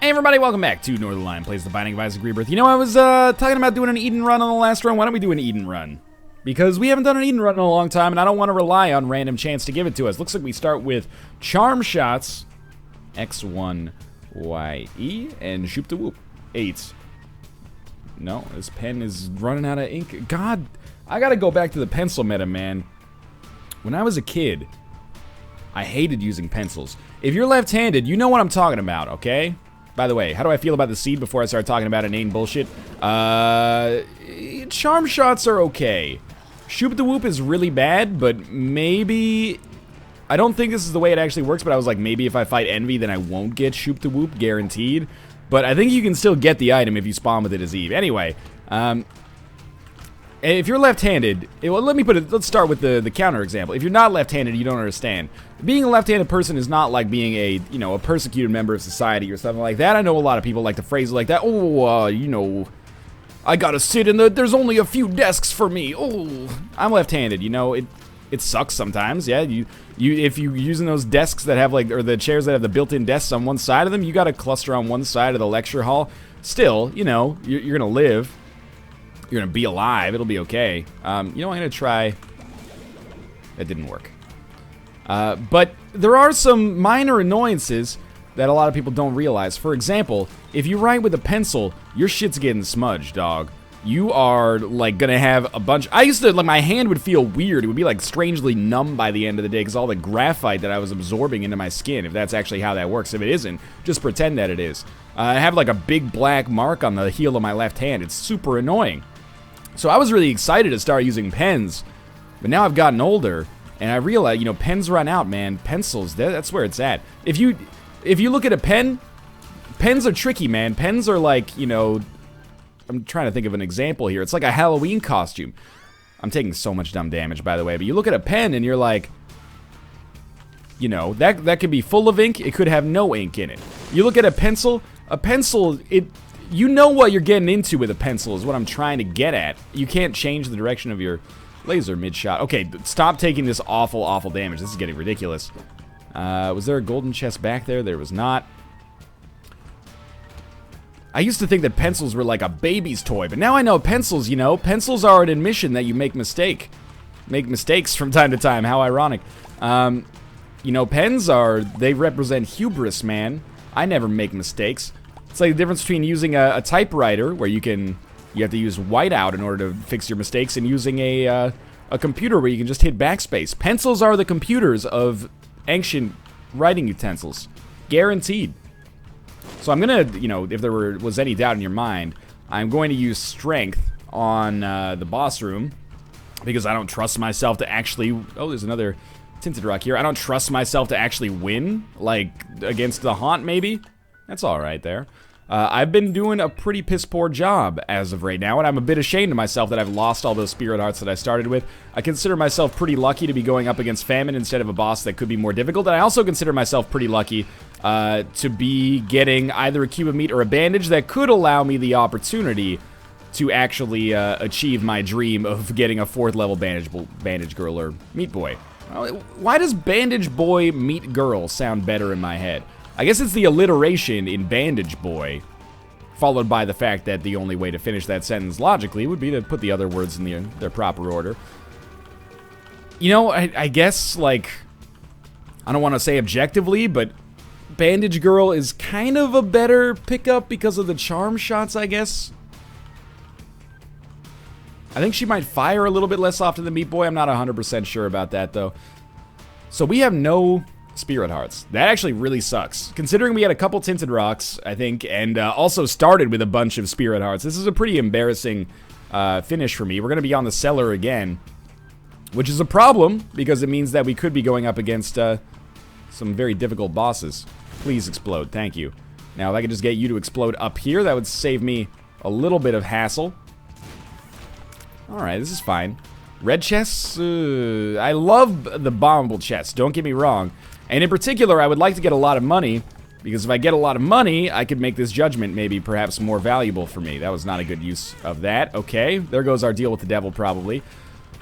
Hey everybody, welcome back to Northern Lion Plays the Binding of Isaac Rebirth. You know, I was talking about doing an Eden run on the last run. Why don't we do an Eden run? Because we haven't done an Eden run in a long time, and I don't want to rely on random chance to give it to us. Looks like we start with Charm Shots, X1, Y, E, and Shoop the Whoop, 8. No, this pen is running out of ink. God, I gotta go back to the pencil meta, man. When I was a kid, I hated using pencils. If you're left-handed, you know what I'm talking about, okay? By the way, how do I feel about the seed before I start talking about inane bullshit? Charm shots are okay. Shoop the Whoop is really bad, but maybe... I don't think this is the way it actually works, but I was like, maybe if I fight Envy, then I won't get Shoop the Whoop, guaranteed. But I think you can still get the item if you spawn with it as Eve. Anyway, if you're left-handed, well, let's start with the counter example. If you're not left-handed, you don't understand. Being a left-handed person is not like being a persecuted member of society or something like that. I know a lot of people like to phrase it like that. Oh, I gotta sit in there's only a few desks for me. Oh, I'm left-handed, it sucks sometimes, yeah. If you're using those desks that have or the chairs that have the built-in desks on one side of them, you gotta cluster on one side of the lecture hall. Still, you're gonna live. You're gonna be alive. It'll be okay. I'm gonna try. That didn't work. But there are some minor annoyances that a lot of people don't realize. For example, if you write with a pencil, your shit's getting smudged, dog. You are gonna have a bunch. I used to my hand would feel weird. It would be strangely numb by the end of the day because all the graphite that I was absorbing into my skin. If that's actually how that works. If it isn't, just pretend that it is. I have a big black mark on the heel of my left hand. It's super annoying. So I was really excited to start using pens, but now I've gotten older, and I realize, pens run out, man. Pencils, that's where it's at. If you look at a pen, pens are tricky, man. Pens are I'm trying to think of an example here. It's like a Halloween costume. I'm taking so much dumb damage, by the way, but you look at a pen, and you're like, that could be full of ink, it could have no ink in it. You look at a pencil, you know what you're getting into with a pencil is what I'm trying to get at. You can't change the direction of your laser mid-shot. Okay, stop taking this awful, awful damage. This is getting ridiculous. Was there a golden chest back there? There was not. I used to think that pencils were like a baby's toy, but now I know pencils, pencils are an admission that you make mistakes from time to time. How ironic. Pens they represent hubris, man. I never make mistakes. It's like the difference between using a typewriter, where you have to use whiteout in order to fix your mistakes, and using a computer where you can just hit backspace. Pencils are the computers of ancient writing utensils. Guaranteed. So I'm gonna, if there was any doubt in your mind, I'm going to use strength on the boss room, because I don't trust myself to actually... Oh, there's another tinted rock here. I don't trust myself to actually win, against the Haunt, maybe? That's alright there. I've been doing a pretty piss-poor job as of right now, and I'm a bit ashamed of myself that I've lost all those spirit hearts that I started with. I consider myself pretty lucky to be going up against Famine instead of a boss that could be more difficult, and I also consider myself pretty lucky to be getting either a cube of meat or a bandage that could allow me the opportunity to actually achieve my dream of getting a 4th level bandage girl or meat boy. Why does bandage boy meat girl sound better in my head? I guess it's the alliteration in Bandage Boy, followed by the fact that the only way to finish that sentence logically would be to put the other words in their proper order. I guess, I don't want to say objectively, but Bandage Girl is kind of a better pickup because of the charm shots, I guess. I think she might fire a little bit less often than Meat Boy. I'm not 100% sure about that, though. So we have no... spirit hearts. That actually really sucks. Considering we had a couple tinted rocks, I think, and also started with a bunch of spirit hearts. This is a pretty embarrassing finish for me. We're going to be on the cellar again, which is a problem, because it means that we could be going up against some very difficult bosses. Please explode. Thank you. Now, if I could just get you to explode up here, that would save me a little bit of hassle. Alright, this is fine. Red chests? I love the bombable chests, don't get me wrong. And in particular, I would like to get a lot of money, because if I get a lot of money, I could make this judgment maybe perhaps more valuable for me. That was not a good use of that. Okay, there goes our deal with the devil, probably.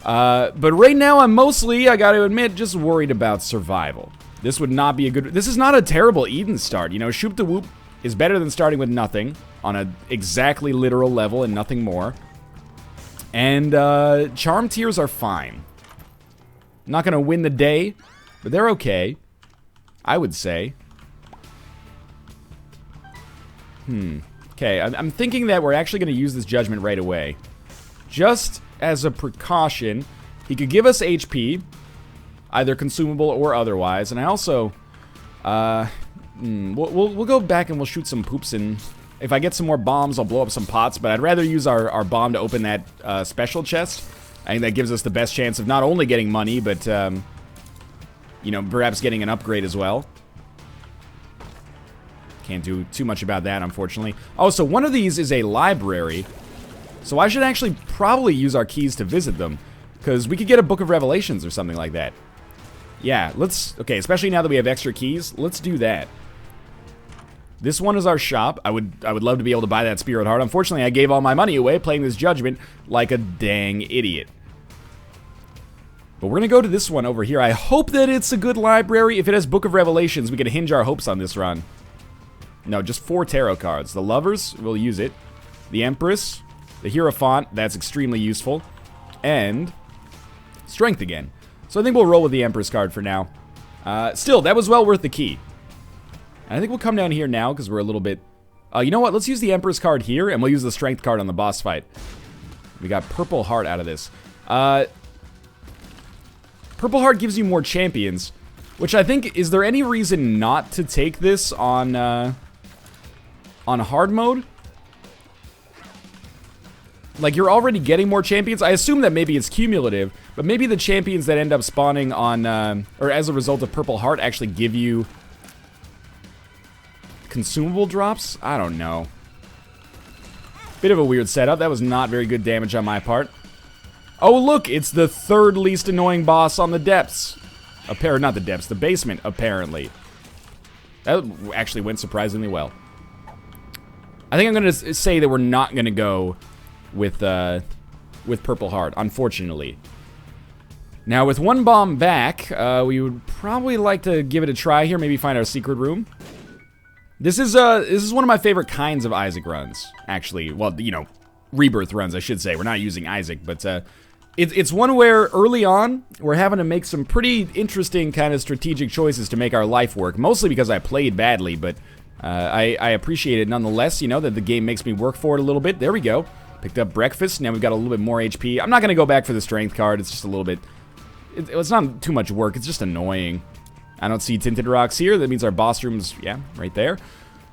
But right now, I'm mostly, I gotta admit, just worried about survival. This would not be a good... This is not a terrible Eden start. Shoop the Whoop is better than starting with nothing on a exactly literal level and nothing more. And charm tiers are fine. Not gonna win the day, but they're okay, I would say. Okay, I'm thinking that we're actually gonna use this judgment right away. Just as a precaution, he could give us HP, either consumable or otherwise, and I also, we'll go back and we'll shoot some poops, and if I get some more bombs, I'll blow up some pots, but I'd rather use our bomb to open that special chest. I think that gives us the best chance of not only getting money, but, you know, perhaps getting an upgrade as well. Can't do too much about that, unfortunately. Oh, so one of these is a library, so I should actually probably use our keys to visit them, because we could get a Book of Revelations or something like that. Yeah, okay, especially now that we have extra keys, let's do that. This one is our shop. I would love to be able to buy that Spirit Heart. Unfortunately, I gave all my money away playing this Judgment like a dang idiot. But we're gonna go to this one over here. I hope that it's a good library. If it has Book of Revelations, we can hinge our hopes on this run. No, just 4 tarot cards. The Lovers, we'll use it. The Empress, the Hierophant, that's extremely useful. And Strength again. So I think we'll roll with the Empress card for now. Still, that was well worth the key. And I think we'll come down here now because we're a little bit... you know what? Let's use the Empress card here, and we'll use the Strength card on the boss fight. We got Purple Heart out of this. Purple Heart gives you more champions, which I think... Is there any reason not to take this on hard mode? Like, you're already getting more champions. I assume that maybe it's cumulative, but maybe the champions that end up spawning on, or as a result of Purple Heart actually give you consumable drops? I don't know. Bit of a weird setup. That was not very good damage on my part. Oh, look, it's the 3rd least annoying boss on the depths. Not the depths, the basement, apparently. That actually went surprisingly well. I think I'm going to say that we're not going to go with Purple Heart, unfortunately. Now, with 1 bomb back, we would probably like to give it a try here, maybe find our secret room. This is one of my favorite kinds of Isaac runs, actually. Well, you know, Rebirth runs, I should say. We're not using Isaac, but it's one where early on, we're having to make some pretty interesting kind of strategic choices to make our life work. Mostly because I played badly, but I appreciate it nonetheless, you know, that the game makes me work for it a little bit. There we go. Picked up breakfast. Now we've got a little bit more HP. I'm not going to go back for the strength card. It's just a little bit... It's not too much work. It's just annoying. I don't see tinted rocks here. That means our boss room's, yeah, right there.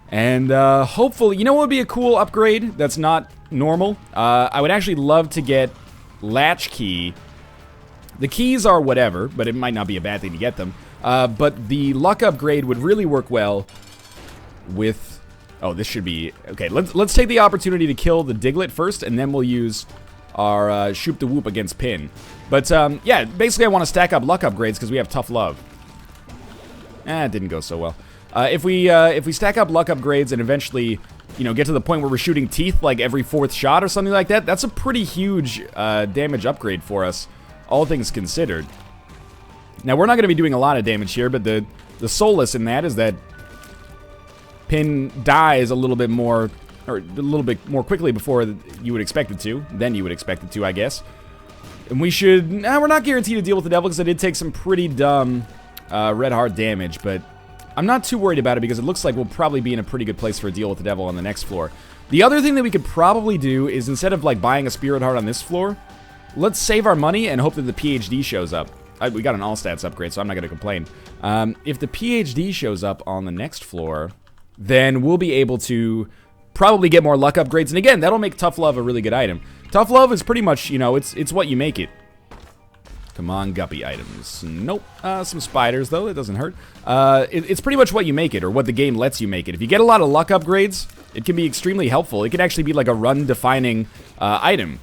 And hopefully... You know what would be a cool upgrade that's not normal? I would actually love to get Latchkey. The keys are whatever, but it might not be a bad thing to get them. But the luck upgrade would really work well with... Oh, this should be... Okay, let's take the opportunity to kill the Diglett first, and then we'll use our Shoop the Whoop against Pin. But, yeah, basically I want to stack up luck upgrades because we have Tough Love. It didn't go so well. If we stack up luck upgrades and eventually, you know, get to the point where we're shooting teeth like every 4th shot or something like that, that's a pretty huge damage upgrade for us, all things considered. Now, we're not going to be doing a lot of damage here, but the solace in that is that Pin dies a little bit more, or a little bit more quickly before you would expect it to, than you would expect it to, I guess. And we should, we're not guaranteed to deal with the devil because I did take some pretty dumb red heart damage, but I'm not too worried about it because it looks like we'll probably be in a pretty good place for a deal with the devil on the next floor. The other thing that we could probably do is instead of like buying a spirit heart on this floor, let's save our money and hope that the PhD shows up. We got an all stats upgrade, so I'm not going to complain. If the PhD shows up on the next floor, then we'll be able to probably get more luck upgrades. And again, that'll make Tough Love a really good item. Tough Love is pretty much, you know, it's what you make it. Come on, guppy items. Nope. Some spiders, though. It doesn't hurt. It's pretty much what you make it, or what the game lets you make it. If you get a lot of luck upgrades, it can be extremely helpful. It can actually be like a run-defining item.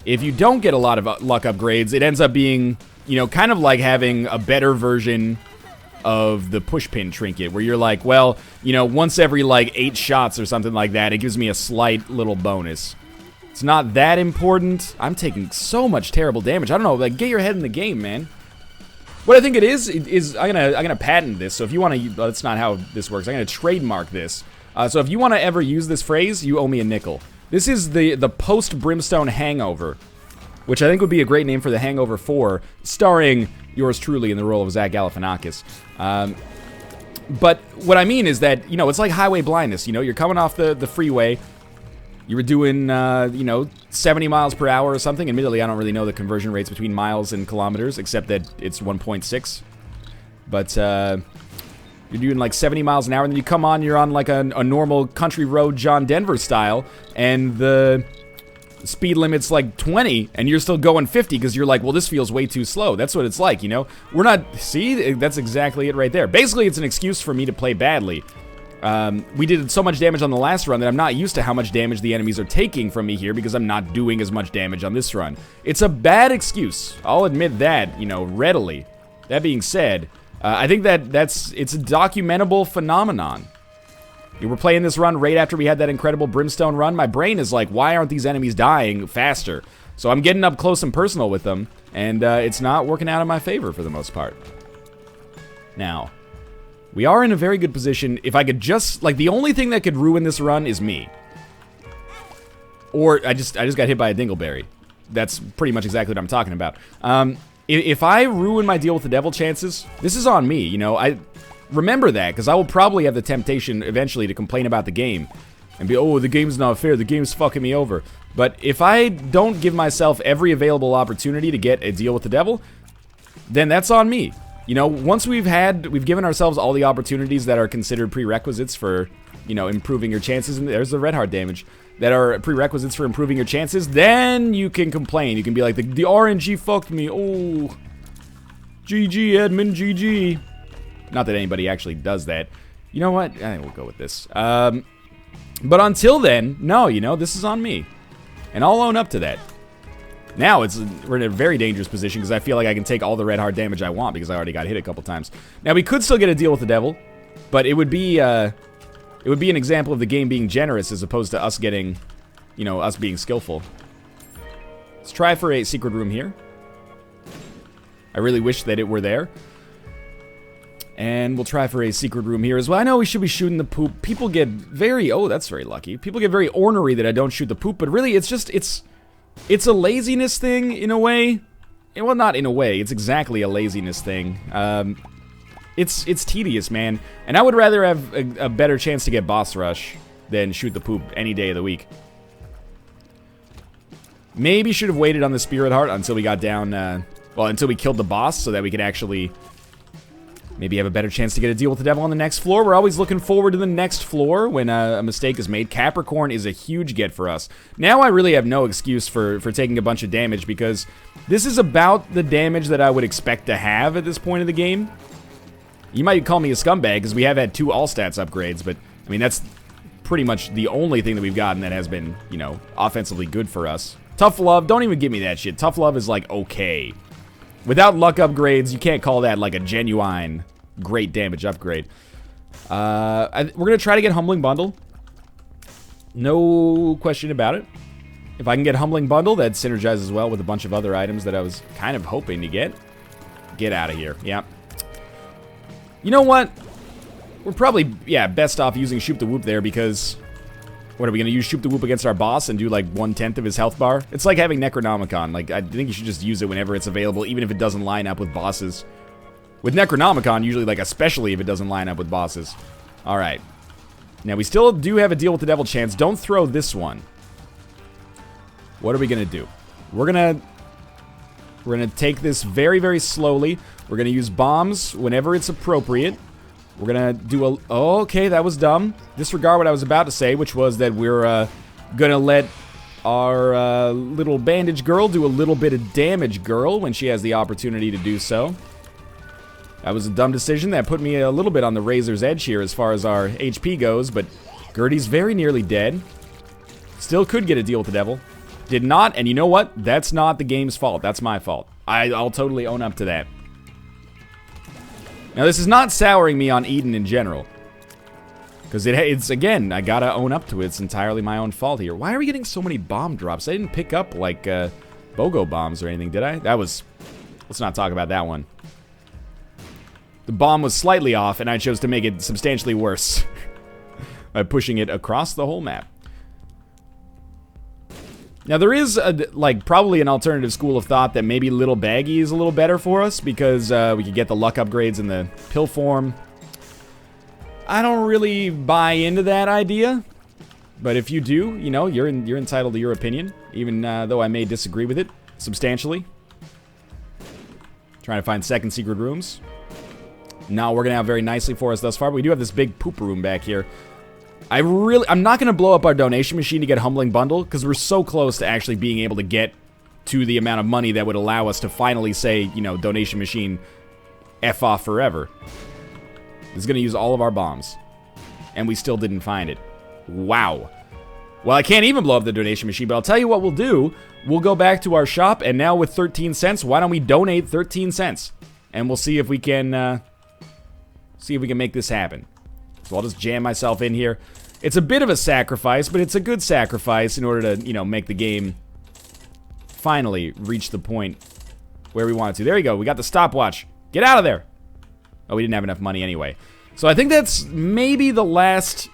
If you don't get a lot of luck upgrades, it ends up being, you know, kind of like having a better version of the pushpin trinket, where you're like, well, you know, once every like 8 shots or something like that, it gives me a slight little bonus. It's not that important. I'm taking so much terrible damage. I don't know, like, get your head in the game, man. What I think it is I'm gonna patent this. So if you want to, that's not how this works. I'm gonna trademark this. So if you want to ever use this phrase, you owe me a nickel. This is the post-Brimstone Hangover, which I think would be a great name for The Hangover 4, starring yours truly in the role of Zach Galifianakis. But what I mean is that, you know, it's like highway blindness. You know, you're coming off the freeway. You were doing, you know, 70 miles per hour or something. Admittedly, I don't really know the conversion rates between miles and kilometers, except that it's 1.6. But you're doing like 70 miles an hour, and then you come on, you're on like a normal country road John Denver style, and the speed limit's like 20, and you're still going 50 because you're like, well, this feels way too slow. That's what it's like, you know? We're not... See? That's exactly it right there. Basically, it's an excuse for me to play badly. We did so much damage on the last run that I'm not used to how much damage the enemies are taking from me here because I'm not doing as much damage on this run. It's a bad excuse. I'll admit that, you know, readily. That being said, I think it's a documentable phenomenon. We were playing this run right after we had that incredible Brimstone run. My brain is like, why aren't these enemies dying faster? So I'm getting up close and personal with them, and it's not working out in my favor for the most part. Now, we are in a very good position. If I could just, like, the only thing that could ruin this run is me. Or I just got hit by a dingleberry. That's pretty much exactly what I'm talking about. If I ruin my deal with the devil chances, this is on me, you know. I remember that, because I will probably have the temptation eventually to complain about the game. And be, oh, the game's not fair, the game's fucking me over. But if I don't give myself every available opportunity to get a deal with the devil, then that's on me. You know, once we've given ourselves all the opportunities that are considered prerequisites for, you know, improving your chances, and there's the red heart damage, that are prerequisites for improving your chances, then you can complain. You can be like, the RNG fucked me, oh, GG, Edmund, GG. Not that anybody actually does that. You know what? I think we'll go with this. But until then, no, you know, this is on me. And I'll own up to that. Now we're in a very dangerous position because I feel like I can take all the red heart damage I want because I already got hit a couple times. Now, we could still get a deal with the devil, but it would be an example of the game being generous as opposed to us getting, you know, us being skillful. Let's try for a secret room here. I really wish that it were there. And we'll try for a secret room here as well. I know we should be shooting the poop. People get very... Oh, that's very lucky. People get very ornery that I don't shoot the poop, but really, it's just... It's a laziness thing, in a way. Well, not in a way. It's exactly a laziness thing. It's tedious, man. And I would rather have a better chance to get boss rush than shoot the poop any day of the week. Maybe should have waited on the spirit heart until we got down... well, until we killed the boss so that we could actually... maybe have a better chance to get a deal with the devil on the next floor. We're always looking forward to the next floor when a mistake is made. Capricorn is a huge get for us. Now I really have no excuse for taking a bunch of damage because this is about the damage that I would expect to have at this point of the game. You might call me a scumbag because we have had 2 all-stats upgrades, but, I mean, that's pretty much the only thing that we've gotten that has been, you know, offensively good for us. Tough Love, don't even give me that shit. Tough Love is, like, okay. Without luck upgrades, you can't call that like a genuine great damage upgrade. We're going to try to get Humbling Bundle. No question about it. If I can get Humbling Bundle, that synergizes well with a bunch of other items that I was kind of hoping to get. Get out of here. Yeah. You know what? We're probably, yeah, best off using Shoop the Whoop there because... What, are we going to use Shoop the Whoop against our boss and do, like, 1/10 of his health bar? It's like having Necronomicon. Like, I think you should just use it whenever it's available, even if it doesn't line up with bosses. With Necronomicon, usually, like, especially if it doesn't line up with bosses. Alright. Now, we still do have a deal with the devil chance. Don't throw this one. What are we going to do? We're going to take this very, very slowly. We're going to use bombs whenever it's appropriate. We're gonna do a... Oh, okay, that was dumb. Disregard what I was about to say, which was that we're gonna let our little bandage girl do a little bit of damage, girl, when she has the opportunity to do so. That was a dumb decision. That put me a little bit on the razor's edge here as far as our HP goes, but Gertie's very nearly dead. Still could get a deal with the devil. Did not, and you know what? That's not the game's fault. That's my fault. I'll totally own up to that. Now, this is not souring me on Eden in general. Because it's, again, I gotta own up to it. It's entirely my own fault here. Why are we getting so many bomb drops? I didn't pick up, like, BOGO bombs or anything, did I? That was... Let's not talk about that one. The bomb was slightly off, and I chose to make it substantially worse. pushing it across the whole map. Now, there is, like, probably an alternative school of thought that maybe Little Baggy is a little better for us because we could get the luck upgrades in the pill form. I don't really buy into that idea, but if you do, you know, you're entitled to your opinion, even though I may disagree with it substantially. Trying to find second secret rooms. Not working out very nicely for us thus far, but we do have this big poop room back here. I'm not going to blow up our donation machine to get Humbling Bundle, because we're so close to actually being able to get to the amount of money that would allow us to finally say, you know, donation machine, F off forever. It's going to use all of our bombs. And we still didn't find it. Wow. Well, I can't even blow up the donation machine, but I'll tell you what we'll do. We'll go back to our shop, and now with 13 cents, why don't we donate 13 cents? And we'll see if we can, make this happen. So I'll just jam myself in here. It's a bit of a sacrifice, but it's a good sacrifice in order to, you know, make the game finally reach the point where we want it to. There you go. We got the stopwatch. Get out of there. Oh, we didn't have enough money anyway. So I think that's maybe the last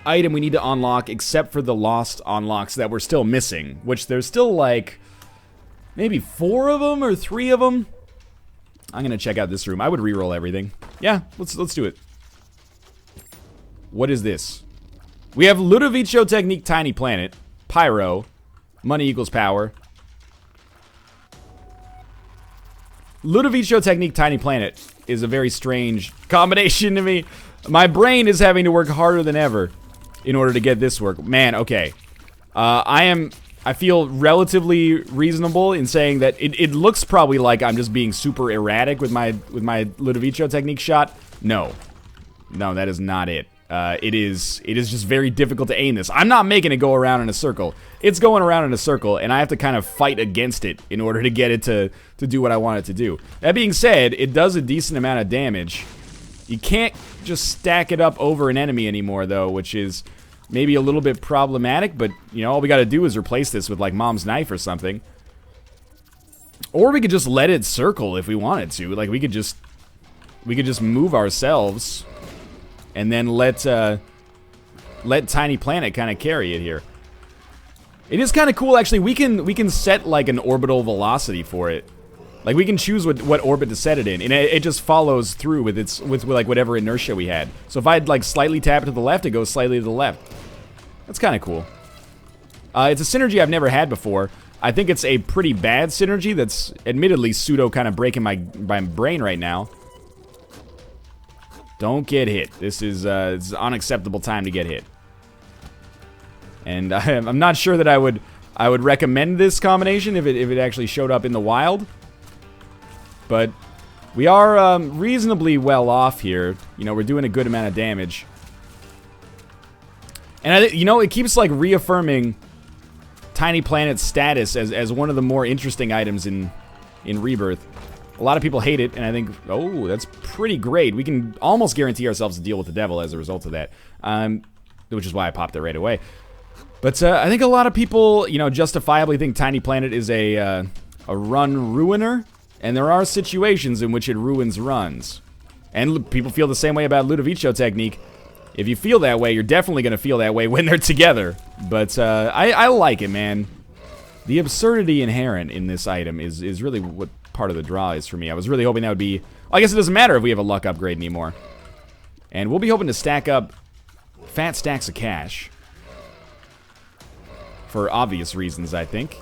item we need to unlock, except for the lost unlocks that we're still missing, which there's still like maybe 4 of them or 3 of them. I'm gonna check out this room. I would reroll everything. Yeah, let's do it. What is this? We have Ludovico Technique Tiny Planet, Pyro, money equals power. Ludovico Technique Tiny Planet is a very strange combination to me. My brain is having to work harder than ever in order to get this work. Man, okay. I feel relatively reasonable in saying that it looks probably like I'm just being super erratic with my Ludovico Technique shot. No, that is not it. It is just very difficult to aim this. I'm not making it go around in a circle. It's going around in a circle, and I have to kind of fight against it in order to get it to do what I want it to do. That being said, it does a decent amount of damage. You can't just stack it up over an enemy anymore, though, which is maybe a little bit problematic, but, you know, all we gotta do is replace this with, like, Mom's Knife or something. Or we could just let it circle if we wanted to. Like, we could just move ourselves and then let Tiny Planet kind of carry it here. It is kind of cool, actually. We can set, like, an orbital velocity for it. Like, we can choose what orbit to set it in, and it just follows through with like whatever inertia we had. So if I'd like slightly tap it to the left, it goes slightly to the left. That's kind of cool. It's a synergy I've never had before. I think it's a pretty bad synergy that's admittedly pseudo kind of breaking my brain right now. Don't get hit. This is it's an unacceptable time to get hit. And I'm not sure that I would recommend this combination if it actually showed up in the wild. But we are reasonably well off here. You know, we're doing a good amount of damage. And, you know, it keeps, like, reaffirming Tiny Planet's status as one of the more interesting items in Rebirth. A lot of people hate it, and I think, oh, that's pretty great. We can almost guarantee ourselves to deal with the devil as a result of that. Which is why I popped it right away. But I think a lot of people, you know, justifiably think Tiny Planet is a run ruiner. And there are situations in which it ruins runs. And people feel the same way about Ludovico Technique. If you feel that way, you're definitely going to feel that way when they're together. But I like it, man. The absurdity inherent in this item is really what part of the draw is for me. I was really hoping that would be... I guess it doesn't matter if we have a luck upgrade anymore. And we'll be hoping to stack up fat stacks of cash. For obvious reasons, I think.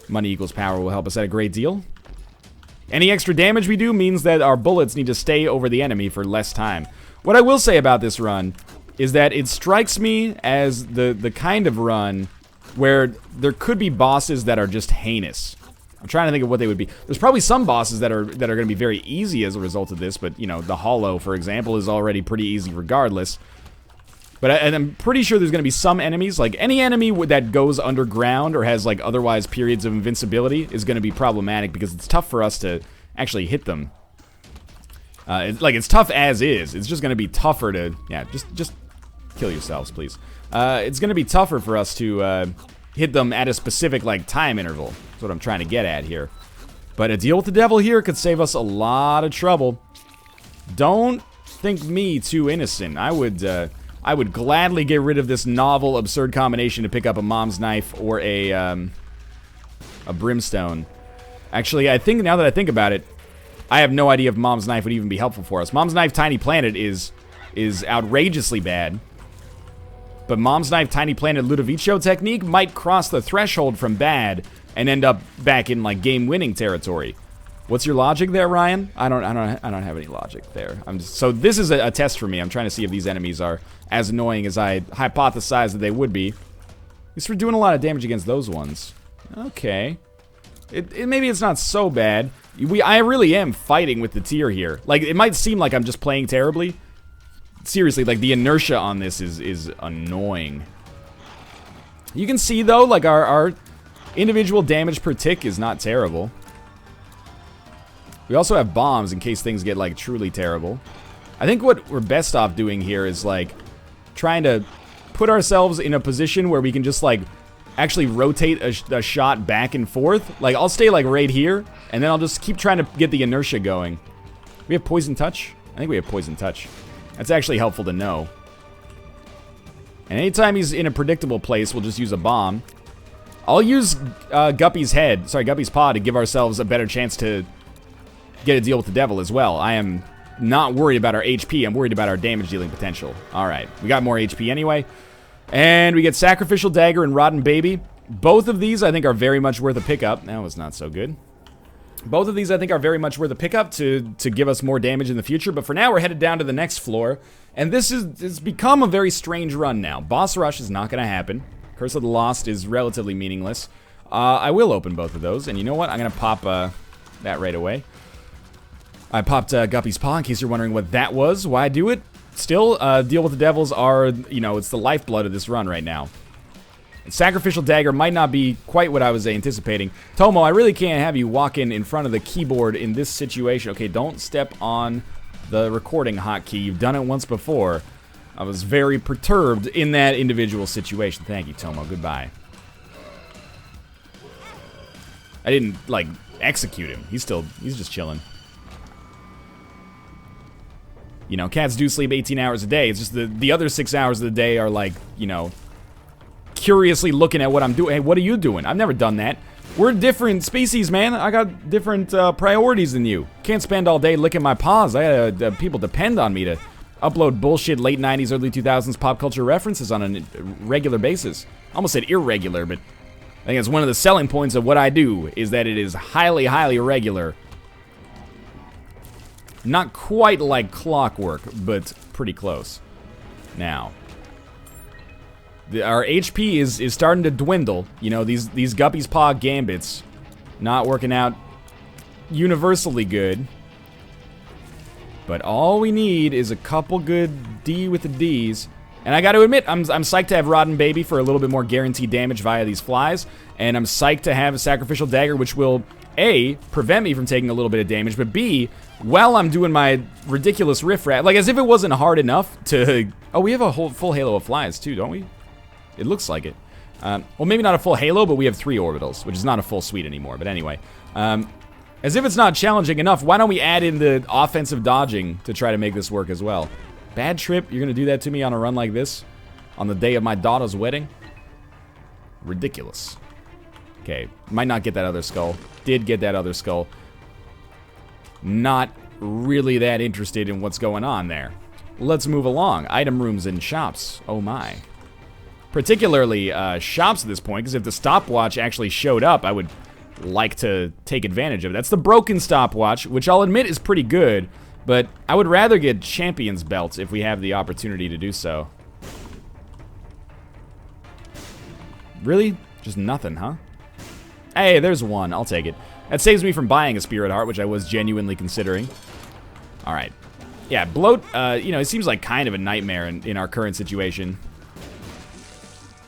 Money equals power will help us out a great deal. Any extra damage we do means that our bullets need to stay over the enemy for less time. What I will say about this run is that it strikes me as the kind of run where there could be bosses that are just heinous. I'm trying to think of what they would be. There's probably some bosses that are going to be very easy as a result of this, but, you know, the Hollow, for example, is already pretty easy regardless. But I'm pretty sure there's going to be some enemies, like any enemy that goes underground or has like otherwise periods of invincibility is going to be problematic because it's tough for us to actually hit them. It's tough as is. It's just going to be tougher to, yeah, just kill yourselves, please. It's going to be tougher for us to hit them at a specific like time interval. That's what I'm trying to get at here. But a deal with the devil here could save us a lot of trouble. Don't think me too innocent. I would gladly get rid of this novel, absurd combination to pick up a mom's knife or a brimstone. Actually, I think now that I think about it, I have no idea if mom's knife would even be helpful for us. Mom's knife, Tiny Planet is outrageously bad. But mom's knife, Tiny Planet, Ludovico technique might cross the threshold from bad and end up back in like game-winning territory. What's your logic there, Ryan? I don't have any logic there. So this is a test for me. I'm trying to see if these enemies are as annoying as I hypothesized that they would be. At least we're doing a lot of damage against those ones. Okay. Maybe it's not so bad. I really am fighting with the tier here. Like, it might seem like I'm just playing terribly. Seriously, like, the inertia on this is annoying. You can see, though, like, our individual damage per tick is not terrible. We also have bombs in case things get, like, truly terrible. I think what we're best off doing here is, like, trying to put ourselves in a position where we can just, like, actually rotate a shot back and forth. Like, I'll stay, like, right here, and then I'll just keep trying to get the inertia going. We have Poison Touch? I think we have Poison Touch. That's actually helpful to know. And anytime he's in a predictable place, we'll just use a bomb. I'll use Guppy's Paw to give ourselves a better chance to get a deal with the devil as well. I am not worried about our HP, I'm worried about our damage dealing potential. Alright, we got more HP anyway. And we get Sacrificial Dagger and Rotten Baby. Both of these I think are very much worth a pickup. That was not so good. Both of these I think are very much worth a pickup to give us more damage in the future. But for now we're headed down to the next floor. And this has become a very strange run now. Boss Rush is not going to happen. Curse of the Lost is relatively meaningless. I will open both of those. And you know what? I'm going to pop that right away. I popped Guppy's Paw in case you're wondering what that was. Why do it? Still, Deal with the Devils are, you know, it's the lifeblood of this run right now. Sacrificial Dagger might not be quite what I was anticipating. Tomo, I really can't have you walk in front of the keyboard in this situation. Okay, don't step on the recording hotkey. You've done it once before. I was very perturbed in that individual situation. Thank you, Tomo. Goodbye. I didn't, like, execute him. He's just chilling. You know, cats do sleep 18 hours a day. It's just the other 6 hours of the day are like, you know, curiously looking at what I'm doing. Hey, what are you doing? I've never done that. We're different species, man. I got different priorities than you. Can't spend all day licking my paws. People depend on me to upload bullshit late 90s, early 2000s pop culture references on a regular basis. I almost said irregular, but I think it's one of the selling points of what I do is that it is highly, highly irregular. Not quite like clockwork, but pretty close. Now, our HP is starting to dwindle. You know, these Guppy's Paw gambits not working out universally good. But all we need is a couple good D with the Ds. And I gotta admit, I'm psyched to have Rotten Baby for a little bit more guaranteed damage via these flies. And I'm psyched to have a Sacrificial Dagger, which will, A, prevent me from taking a little bit of damage, but B, while I'm doing my ridiculous riffraff, like as if it wasn't hard enough to... Oh, we have a whole full halo of flies too, don't we? It looks like it. Well, maybe not a full halo, but we have 3 orbitals, which is not a full suite anymore. But anyway, as if it's not challenging enough, why don't we add in the offensive dodging to try to make this work as well? Bad trip, you're gonna do that to me on a run like this? On the day of my daughter's wedding? Ridiculous. Okay, might not get that other skull. Did get that other skull. Not really that interested in what's going on there. Let's move along. Item rooms and shops. Oh my. Particularly shops at this point, because if the stopwatch actually showed up, I would like to take advantage of it. That's the broken stopwatch, which I'll admit is pretty good, but I would rather get champion's belts if we have the opportunity to do so. Really? Just nothing, huh? Hey, there's one. I'll take it. That saves me from buying a Spirit Heart, which I was genuinely considering. Alright. Yeah, Bloat, you know, it seems like kind of a nightmare in our current situation.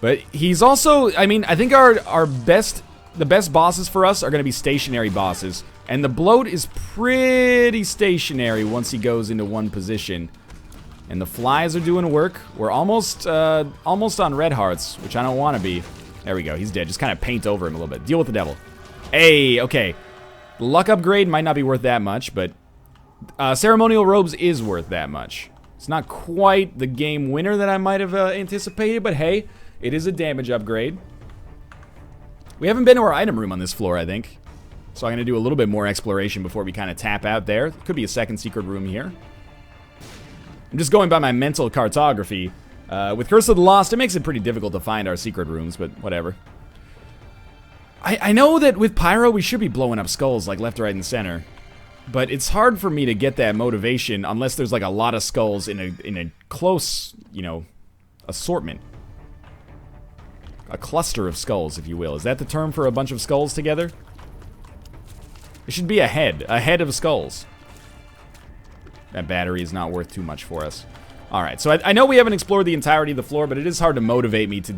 But he's also, I mean, I think the best bosses for us are going to be stationary bosses. And the Bloat is pretty stationary once he goes into one position. And the flies are doing work. We're almost on red hearts, which I don't want to be. There we go, he's dead. Just kind of paint over him a little bit. Deal with the devil. Hey, okay. Luck upgrade might not be worth that much, but ceremonial robes is worth that much. It's not quite the game winner that I might have anticipated, but hey, it is a damage upgrade. We haven't been to our item room on this floor, I think. So I'm going to do a little bit more exploration before we kind of tap out there. Could be a second secret room here. I'm just going by my mental cartography. With Curse of the Lost, it makes it pretty difficult to find our secret rooms, but whatever. I know that with Pyro, we should be blowing up skulls, like left, right, and center. But it's hard for me to get that motivation unless there's like a lot of skulls in a close, you know, assortment. A cluster of skulls, if you will. Is that the term for a bunch of skulls together? It should be a head of skulls. That battery is not worth too much for us. Alright, so I know we haven't explored the entirety of the floor, but it is hard to motivate me to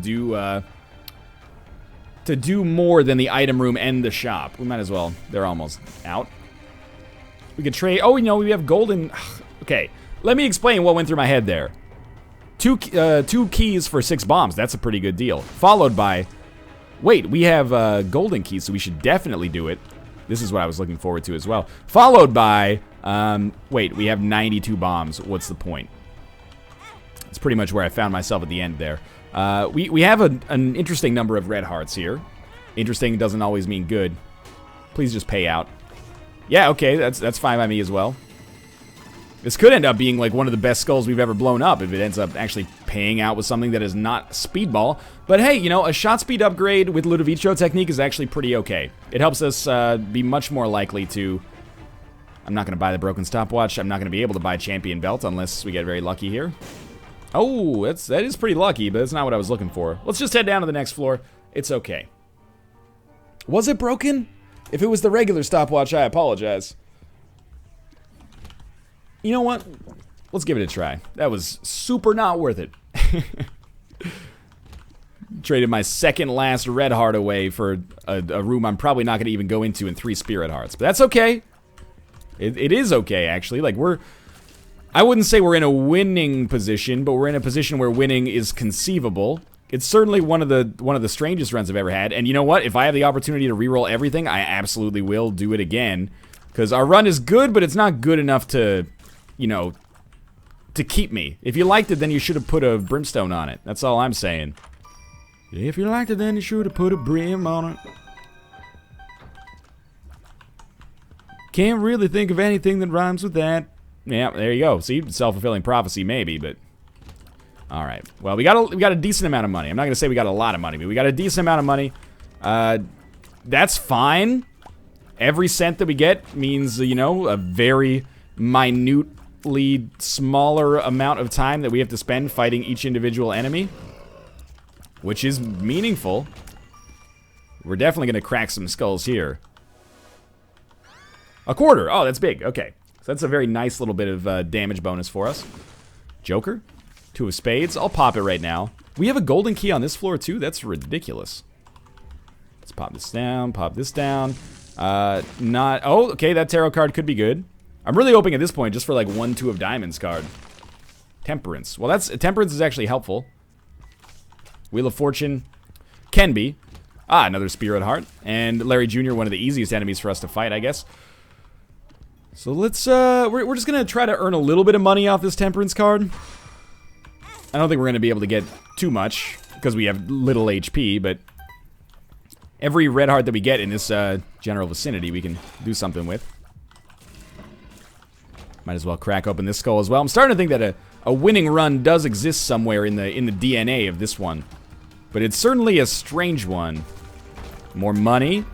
do more than the item room and the shop. We might as well. They're almost out. We could trade. Oh, you know, we have golden. Okay, let me explain what went through my head there. Two keys for 6 bombs. That's a pretty good deal. Followed by, wait, we have golden keys, so we should definitely do it. This is what I was looking forward to as well. Followed by, wait, we have 92 bombs. What's the point? That's pretty much where I found myself at the end there. We have an interesting number of red hearts here. Interesting doesn't always mean good. Please just pay out. Yeah, okay, that's fine by me as well. This could end up being like one of the best skulls we've ever blown up if it ends up actually paying out with something that is not speedball. But hey, you know, a shot speed upgrade with Ludovico technique is actually pretty okay. It helps us be much more likely to... I'm not going to buy the broken stopwatch. I'm not going to be able to buy champion belt unless we get very lucky here. Oh, that is pretty lucky, but that's not what I was looking for. Let's just head down to the next floor. It's okay. Was it broken? If it was the regular stopwatch, I apologize. You know what? Let's give it a try. That was super not worth it. Traded my second last red heart away for a room I'm probably not going to even go into in 3 spirit hearts. But that's okay. It is okay, actually. Like, I wouldn't say we're in a winning position, but we're in a position where winning is conceivable. It's certainly one of the strangest runs I've ever had. And you know what? If I have the opportunity to reroll everything, I absolutely will do it again. Because our run is good, but it's not good enough to, you know, to keep me. If you liked it, then you should have put a brimstone on it. That's all I'm saying. If you liked it, then you should have put a brim on it. Can't really think of anything that rhymes with that. Yeah, there you go. See, self-fulfilling prophecy, maybe, but... Alright, well, we got a decent amount of money. I'm not going to say we got a lot of money, but we got a decent amount of money. That's fine. Every cent that we get means, you know, a very minutely smaller amount of time that we have to spend fighting each individual enemy. Which is meaningful. We're definitely going to crack some skulls here. A quarter. Oh, that's big. Okay. So that's a very nice little bit of damage bonus for us. Joker. 2 of spades. I'll pop it right now. We have a golden key on this floor, too? That's ridiculous. Let's pop this down. Pop this down. Not... Oh, okay. That tarot card could be good. I'm really hoping at this point just for, like, 1 2 of diamonds card. Temperance. Well, Temperance is actually helpful. Wheel of Fortune. Can be. Ah, another Spirit Heart. And Larry Jr., one of the easiest enemies for us to fight, I guess. So let's, we're just gonna try to earn a little bit of money off this Temperance card. I don't think we're gonna be able to get too much, because we have little HP, but every red heart that we get in this, general vicinity, we can do something with. Might as well crack open this skull as well. I'm starting to think that a winning run does exist somewhere in the DNA of this one. But it's certainly a strange one. More money.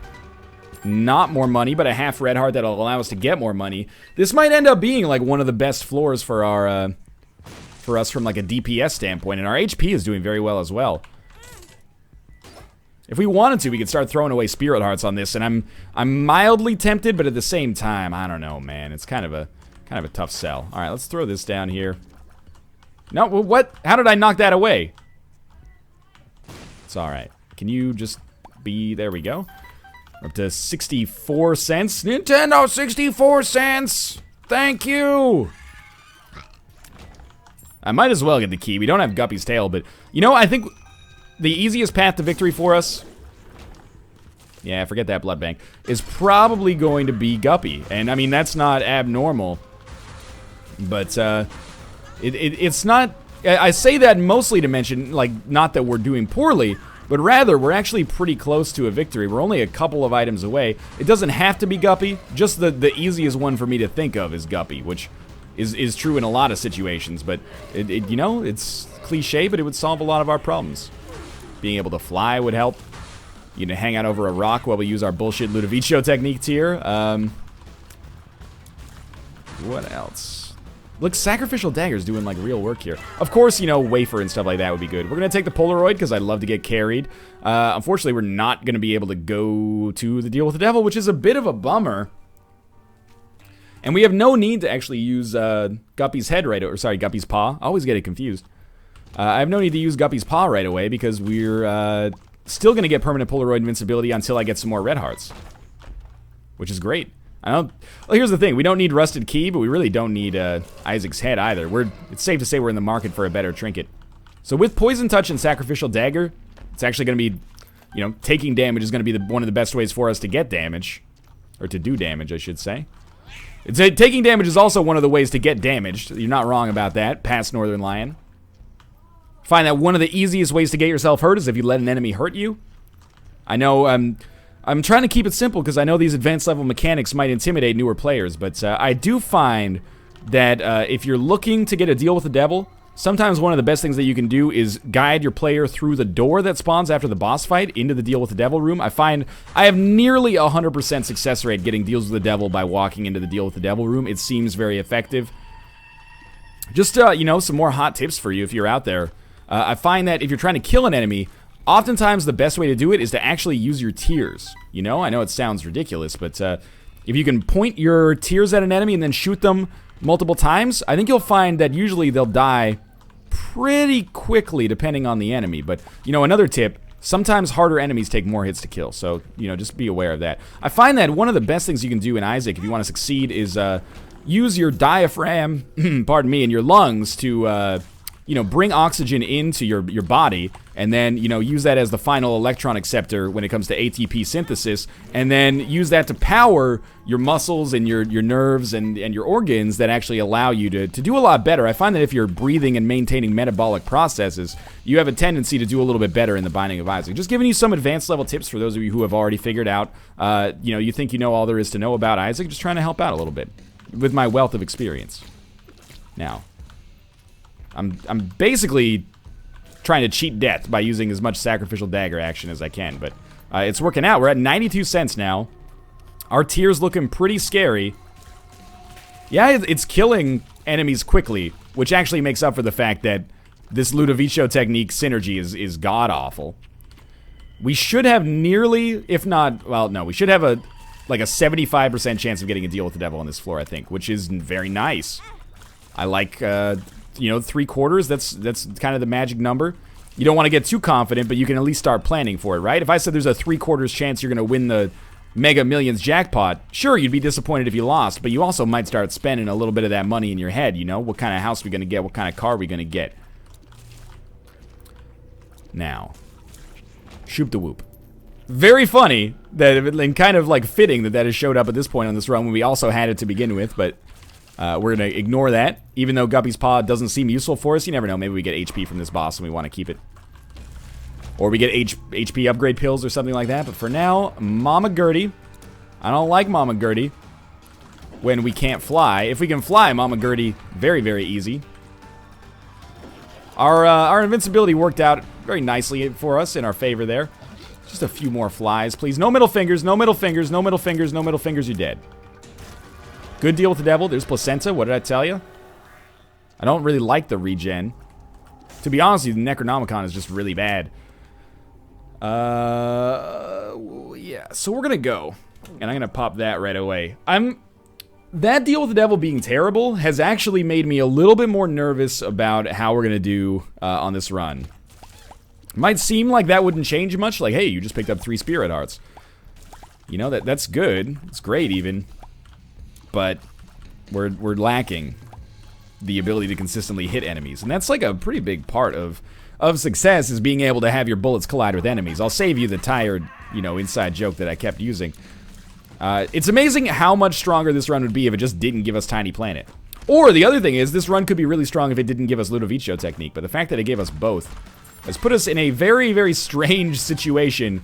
Not more money, but a half red heart that'll allow us to get more money. This might end up being like one of the best floors for our, for us from like a DPS standpoint, and our HP is doing very well as well. If we wanted to, we could start throwing away spirit hearts on this, and I'm mildly tempted, but at the same time, I don't know, man. It's kind of a tough sell. All right, let's throw this down here. No, what? How did I knock that away? It's all right. Can you just be? There we go. Up to 64 cents. Nintendo 64 cents. Thank you. I might as well get the key. We don't have Guppy's tail, but you know, I think the easiest path to victory for us, yeah, forget that blood bank, is probably going to be Guppy. And I mean, that's not abnormal. But It's not... I say that mostly to mention, like, not that we're doing poorly, but rather we're actually pretty close to a victory. We're only a couple of items away. It doesn't have to be Guppy. Just the easiest one for me to think of is Guppy, which is true in a lot of situations. But, you know, it's cliche, but it would solve a lot of our problems. Being able to fly would help. You know, hang out over a rock while we use our bullshit Ludovico techniques here. What else? Look, Sacrificial Dagger's doing, like, real work here. Of course, you know, Wafer and stuff like that would be good. We're going to take the Polaroid, because I'd love to get carried. Unfortunately, we're not going to be able to go to the Deal with the Devil, which is a bit of a bummer. And we have no need to actually use Guppy's head right away. Or, sorry, Guppy's paw. I always get it confused. I have no need to use Guppy's paw right away, because we're still going to get permanent Polaroid invincibility until I get some more red hearts. Which is great. Well, here's the thing. We don't need Rusted Key, but we really don't need Isaac's head either. It's safe to say we're in the market for a better trinket. So with Poison Touch and Sacrificial Dagger, it's actually going to be, you know, taking damage is going to be one of the best ways for us to get damage. Or to do damage, I should say. Taking damage is also one of the ways to get damaged. You're not wrong about that, past Northern Lion. Find that one of the easiest ways to get yourself hurt is if you let an enemy hurt you. I know, I'm trying to keep it simple because I know these advanced level mechanics might intimidate newer players, but I do find that if you're looking to get a deal with the devil, sometimes one of the best things that you can do is guide your player through the door that spawns after the boss fight into the deal with the devil room. I find I have nearly 100% success rate getting deals with the devil by walking into the deal with the devil room. It seems very effective. Just, you know, some more hot tips for you if you're out there. I find that if you're trying to kill an enemy, oftentimes the best way to do it is to actually use your tears. You know, I know it sounds ridiculous, but if you can point your tears at an enemy and then shoot them multiple times, I think you'll find that usually they'll die pretty quickly depending on the enemy. But, you know, another tip, sometimes harder enemies take more hits to kill, so, you know, just be aware of that. I find that one of the best things you can do in Isaac if you want to succeed is use your diaphragm, pardon me, and your lungs to... you know, bring oxygen into your body, and then, you know, use that as the final electron acceptor when it comes to ATP synthesis, and then use that to power your muscles and your nerves and your organs that actually allow you to do a lot better. I find that if you're breathing and maintaining metabolic processes, you have a tendency to do a little bit better in the Binding of Isaac. Just giving you some advanced level tips for those of you who have already figured out, you know, you think you know all there is to know about Isaac, just trying to help out a little bit with my wealth of experience. Now, I'm basically trying to cheat death by using as much Sacrificial Dagger action as I can, but it's working out. We're at 92 cents now. Our tier's looking pretty scary. Yeah, it's killing enemies quickly, which actually makes up for the fact that this Ludovico technique synergy is god-awful. We should have nearly, if not, well, no, we should have like a 75% chance of getting a deal with the devil on this floor, I think, which is very nice. I like... you know, 3/4, that's kind of the magic number. You don't want to get too confident, but you can at least start planning for it, right? If I said there's a 3/4 chance you're going to win the Mega Millions jackpot, sure, you'd be disappointed if you lost, but you also might start spending a little bit of that money in your head, you know? What kind of house are we going to get? What kind of car are we going to get? Now, shoop the whoop. Very funny, that, and kind of like fitting that has showed up at this point on this run when we also had it to begin with, but... we're going to ignore that. Even though Guppy's Paw doesn't seem useful for us, you never know. Maybe we get HP from this boss and we want to keep it. Or we get HP upgrade pills or something like that. But for now, Mama Gertie. I don't like Mama Gertie when we can't fly. If we can fly, Mama Gertie, very, very easy. Our invincibility worked out very nicely for us, in our favor there. Just a few more flies, please. No middle fingers, no middle fingers, no middle fingers, no middle fingers, you're dead. Good deal with the devil. There's Placenta. What did I tell you? I don't really like the regen. To be honest with you, the Necronomicon is just really bad. Yeah. So we're going to go. And I'm going to pop that right away. That deal with the devil being terrible has actually made me a little bit more nervous about how we're going to do on this run. It might seem like that wouldn't change much. Like, hey, you just picked up 3 Spirit Hearts. You know, that's good. It's great, even. But we're lacking the ability to consistently hit enemies. And that's like a pretty big part of success, is being able to have your bullets collide with enemies. I'll save you the tired, you know, inside joke that I kept using. It's amazing how much stronger this run would be if it just didn't give us Tiny Planet. Or the other thing is, this run could be really strong if it didn't give us Ludovico technique, but the fact that it gave us both has put us in a very, very strange situation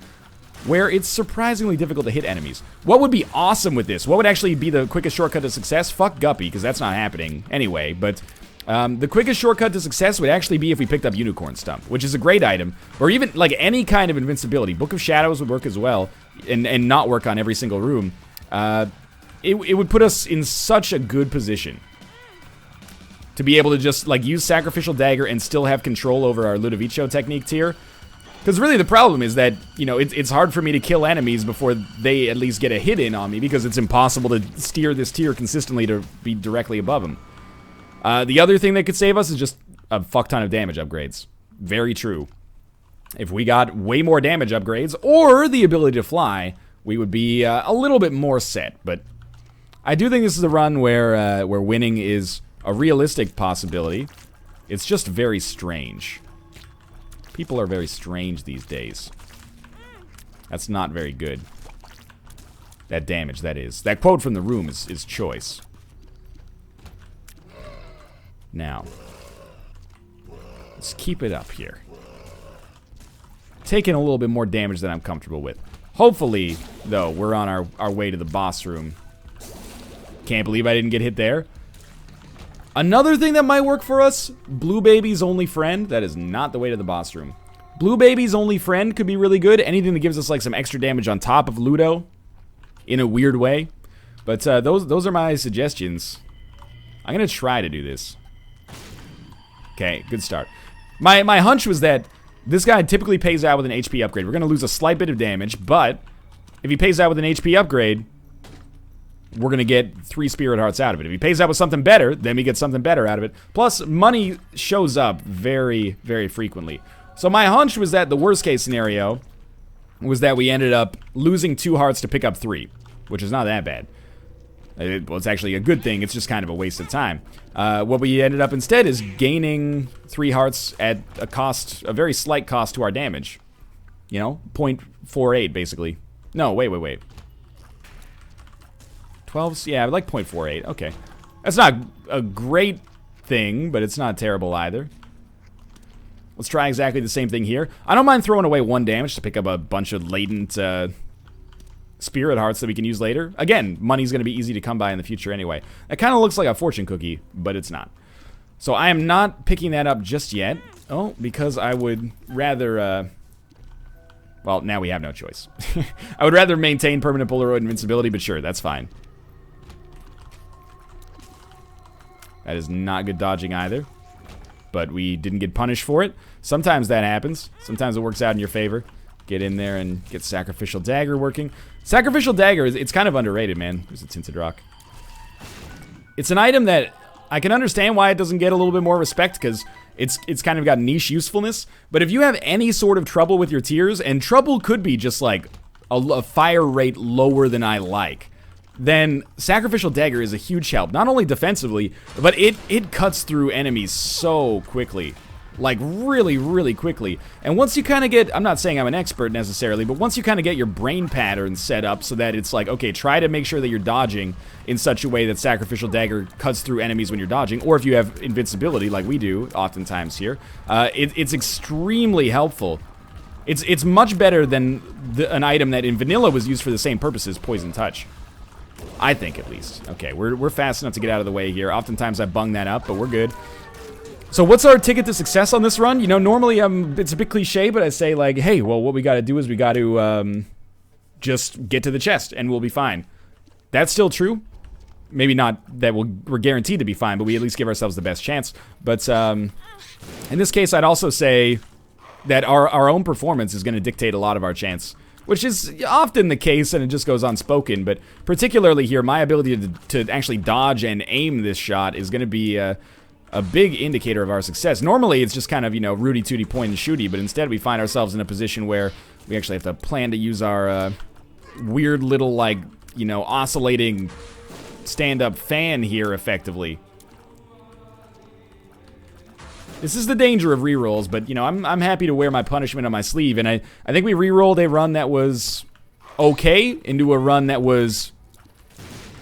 where it's surprisingly difficult to hit enemies. What would be awesome with this? What would actually be the quickest shortcut to success? Fuck Guppy, because that's not happening anyway, but the quickest shortcut to success would actually be if we picked up Unicorn Stump, which is a great item, or even like any kind of invincibility. Book of Shadows would work as well, and not work on every single room. It would put us in such a good position to be able to just like use Sacrificial Dagger and still have control over our Ludovico technique tier. Because really the problem is that, you know, it's hard for me to kill enemies before they at least get a hit in on me, because it's impossible to steer this tier consistently to be directly above them. The other thing that could save us is just a fuck ton of damage upgrades. Very true. If we got way more damage upgrades, or the ability to fly, we would be a little bit more set. But I do think this is a run where winning is a realistic possibility. It's just very strange. People are very strange these days. That's not very good. That damage, that is. That quote from the room is choice. Now, let's keep it up here. Taking a little bit more damage than I'm comfortable with. Hopefully, though, we're on our way to the boss room. Can't believe I didn't get hit there. Another thing that might work for us, Blue Baby's Only Friend. That is not the way to the boss room. Blue Baby's Only Friend could be really good. Anything that gives us like some extra damage on top of Ludo in a weird way. But those are my suggestions. I'm going to try to do this. Okay, good start. My hunch was that this guy typically pays out with an HP upgrade. We're going to lose a slight bit of damage, but if he pays out with an HP upgrade, we're going to get 3 Spirit Hearts out of it. If he pays out with something better, then we get something better out of it. Plus, money shows up very, very frequently. So my hunch was that the worst case scenario was that we ended up losing 2 hearts to pick up 3, which is not that bad. Well, it's actually a good thing. It's just kind of a waste of time. What we ended up instead is gaining 3 hearts at a cost, a very slight cost to our damage. You know, 0.48 basically. No, wait. 12? Yeah, I like 0.48. Okay. That's not a great thing, but it's not terrible either. Let's try exactly the same thing here. I don't mind throwing away 1 damage to pick up a bunch of latent Spirit Hearts that we can use later. Again, money's going to be easy to come by in the future anyway. It kind of looks like a fortune cookie, but it's not. So I am not picking that up just yet. Oh, because I would rather... well, now we have no choice. I would rather maintain permanent Polaroid invincibility, but sure, that's fine. That is not good dodging either. But we didn't get punished for it. Sometimes that happens. Sometimes it works out in your favor. Get in there and get Sacrificial Dagger working. Sacrificial Dagger, it's kind of underrated, man. There's a Tinted Rock. It's an item that I can understand why it doesn't get a little bit more respect, because it's kind of got niche usefulness. But if you have any sort of trouble with your tiers, and trouble could be just like a fire rate lower than I like, then Sacrificial Dagger is a huge help. Not only defensively, but it cuts through enemies so quickly. Like, really, really quickly. And once you kind of get, I'm not saying I'm an expert necessarily, but once you kind of get your brain pattern set up so that it's like, okay, try to make sure that you're dodging in such a way that Sacrificial Dagger cuts through enemies when you're dodging, or if you have invincibility, like we do oftentimes here, it's extremely helpful. It's much better than an item that in vanilla was used for the same purposes, Poison Touch. I think, at least. Okay, we're fast enough to get out of the way here. Oftentimes I bung that up, but we're good. So what's our ticket to success on this run? You know, normally it's a bit cliche, but I say like, hey, well, what we got to do is we got to just get to the chest and we'll be fine. That's still true. Maybe not that we're guaranteed to be fine, but we at least give ourselves the best chance. But in this case, I'd also say that our own performance is going to dictate a lot of our chance, which is often the case, and it just goes unspoken. But particularly here, my ability to actually dodge and aim this shot is going to be a big indicator of our success. Normally, it's just kind of, you know, rooty-tooty point and shooty, but instead we find ourselves in a position where we actually have to plan to use our weird little, like, you know, oscillating stand-up fan here effectively. This is the danger of rerolls, but, you know, I'm happy to wear my punishment on my sleeve, and I think we rerolled a run that was okay into a run that was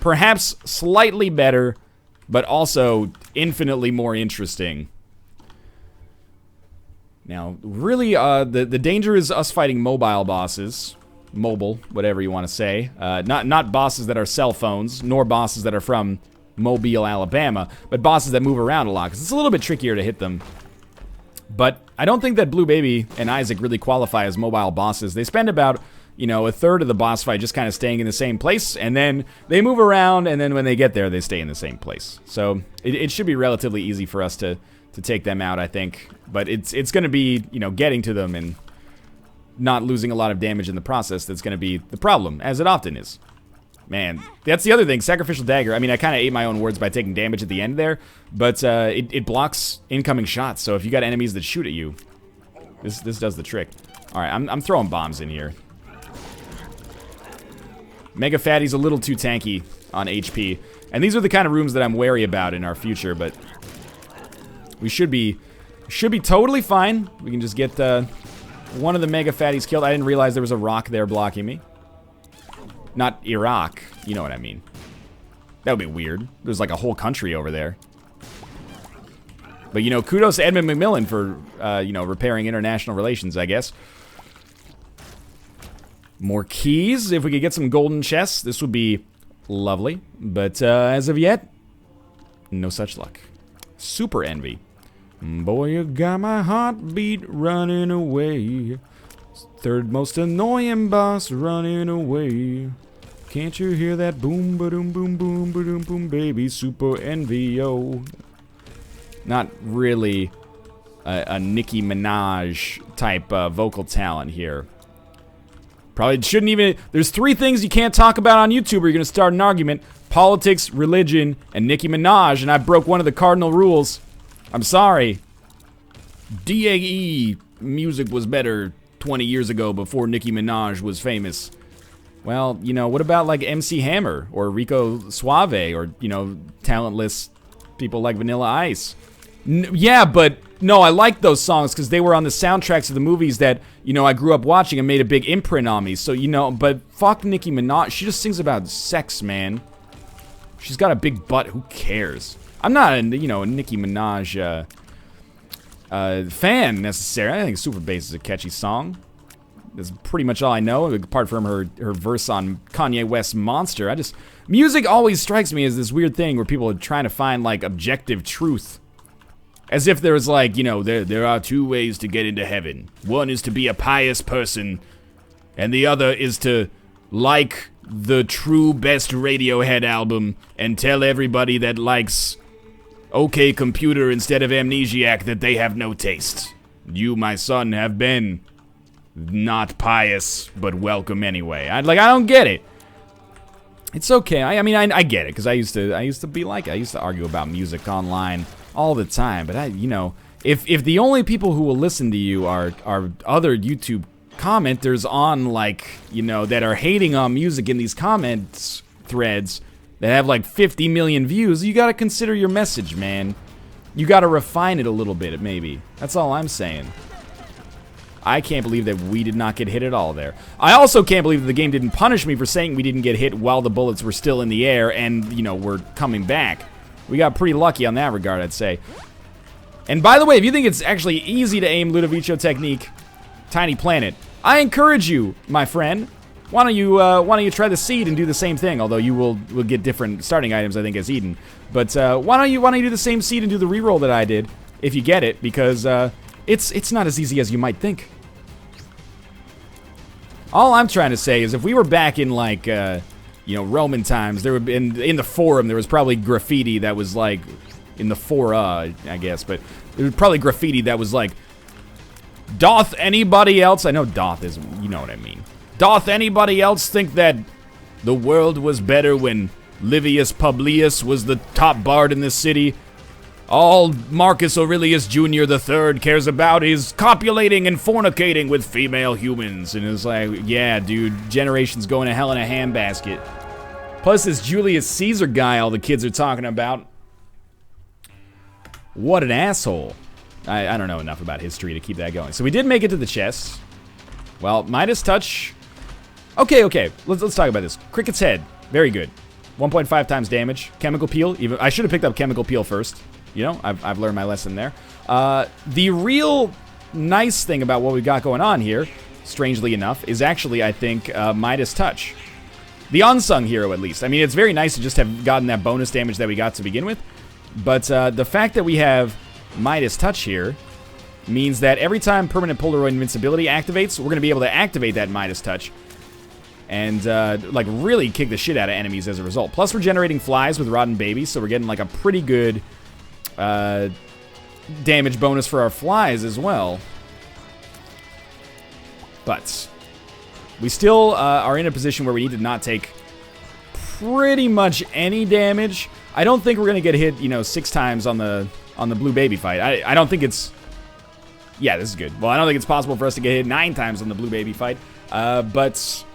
perhaps slightly better but also infinitely more interesting. Now, really, the danger is us fighting mobile bosses. Mobile, whatever you want to say. Not bosses that are cell phones, nor bosses that are from Mobile, Alabama, but bosses that move around a lot, because it's a little bit trickier to hit them. But I don't think that Blue Baby and Isaac really qualify as mobile bosses. They spend about, you know, a third of the boss fight just kind of staying in the same place, and then they move around, and then when they get there, they stay in the same place. So it should be relatively easy for us to take them out, I think. But it's going to be, you know, getting to them and not losing a lot of damage in the process that's going to be the problem, as it often is. Man, that's the other thing, Sacrificial Dagger. I mean, I kind of ate my own words by taking damage at the end there, but it blocks incoming shots, so if you got enemies that shoot at you, this does the trick. Alright, I'm throwing bombs in here. Mega Fatty's a little too tanky on HP, and these are the kind of rooms that I'm wary about in our future, but we should be totally fine. We can just get one of the Mega Fatties killed. I didn't realize there was a rock there blocking me. Not Iraq, you know what I mean. That would be weird. There's like a whole country over there. But, you know, kudos to Edmund McMillan for, you know, repairing international relations, I guess. More keys. If we could get some golden chests, this would be lovely. But as of yet, no such luck. Super envy. Boy, you got my heartbeat running away. Third most annoying boss running away. Can't you hear that boom, ba-doom, boom, boom, ba-doom, boom, baby? Super envy, yo. Not really a Nicki Minaj type vocal talent here. Probably shouldn't even... There's 3 things you can't talk about on YouTube or you're going to start an argument. Politics, religion, and Nicki Minaj, and I broke one of the cardinal rules. I'm sorry. DAE music was better 20 years ago before Nicki Minaj was famous. Well, you know, what about like MC Hammer or Rico Suave or, you know, talentless people like Vanilla Ice? Yeah, but no, I like those songs because they were on the soundtracks of the movies that, you know, I grew up watching and made a big imprint on me. So, you know, but fuck Nicki Minaj. She just sings about sex, man. She's got a big butt. Who cares? I'm not a, you know, a Nicki Minaj fan necessarily. I think Super Bass is a catchy song. That's pretty much all I know, apart from her verse on Kanye West's Monster. Music always strikes me as this weird thing where people are trying to find, like, objective truth. As if there was, like, you know, there are 2 ways to get into heaven. One is to be a pious person, and the other is to like the true best Radiohead album and tell everybody that likes OK Computer instead of Amnesiac that they have no taste. You, my son, have been not pious, but welcome anyway. I don't get it. It's okay. I mean, I get it because I used to be like I used to argue about music online all the time. But you know, if the only people who will listen to you are other YouTube commenters on, like, you know, that are hating on music in these comments threads that have like 50 million views, you gotta consider your message, man. You gotta refine it a little bit, maybe. That's all I'm saying. I can't believe that we did not get hit at all there. I also can't believe that the game didn't punish me for saying we didn't get hit while the bullets were still in the air and, you know, we're coming back. We got pretty lucky on that regard, I'd say. And by the way, if you think it's actually easy to aim Ludovico technique, Tiny Planet, I encourage you, my friend. Why don't you try the seed and do the same thing? Although you will get different starting items, I think, as Eden. But why don't you do the same seed and do the reroll that I did, if you get it, because it's not as easy as you might think. All I'm trying to say is if we were back in, like, you know, Roman times, there would be, in the forum, there was probably graffiti that was like, in the fora, I guess, but there was probably graffiti that was like, doth anybody else, I know doth is, you know what I mean. Doth anybody else think that the world was better when Livius Publius was the top bard in this city? All Marcus Aurelius Jr. III cares about is copulating and fornicating with female humans. And it's like, yeah, dude, generations going to hell in a handbasket. Plus this Julius Caesar guy all the kids are talking about. What an asshole. I don't know enough about history to keep that going. So we did make it to the chest. Well, Midas Touch. Okay. Let's talk about this. Cricket's Head. Very good. 1.5 times damage. Chemical Peel. Even I should have picked up Chemical Peel first. You know, I've learned my lesson there. The real nice thing about what we've got going on here, strangely enough, is actually, I think, Midas Touch. The unsung hero, at least. I mean, it's very nice to just have gotten that bonus damage that we got to begin with. But the fact that we have Midas Touch here means that every time permanent Polaroid invincibility activates, we're going to be able to activate that Midas Touch and, like, really kick the shit out of enemies as a result. Plus, we're generating flies with Rotten Babies, so we're getting, like, a pretty good damage bonus for our flies as well. But we still are in a position where we need to not take pretty much any damage. I don't think we're going to get hit, you know, 6 times on the blue baby fight. I don't think it's... Yeah, this is good. Well, I don't think it's possible for us to get hit 9 times on the blue baby fight. But...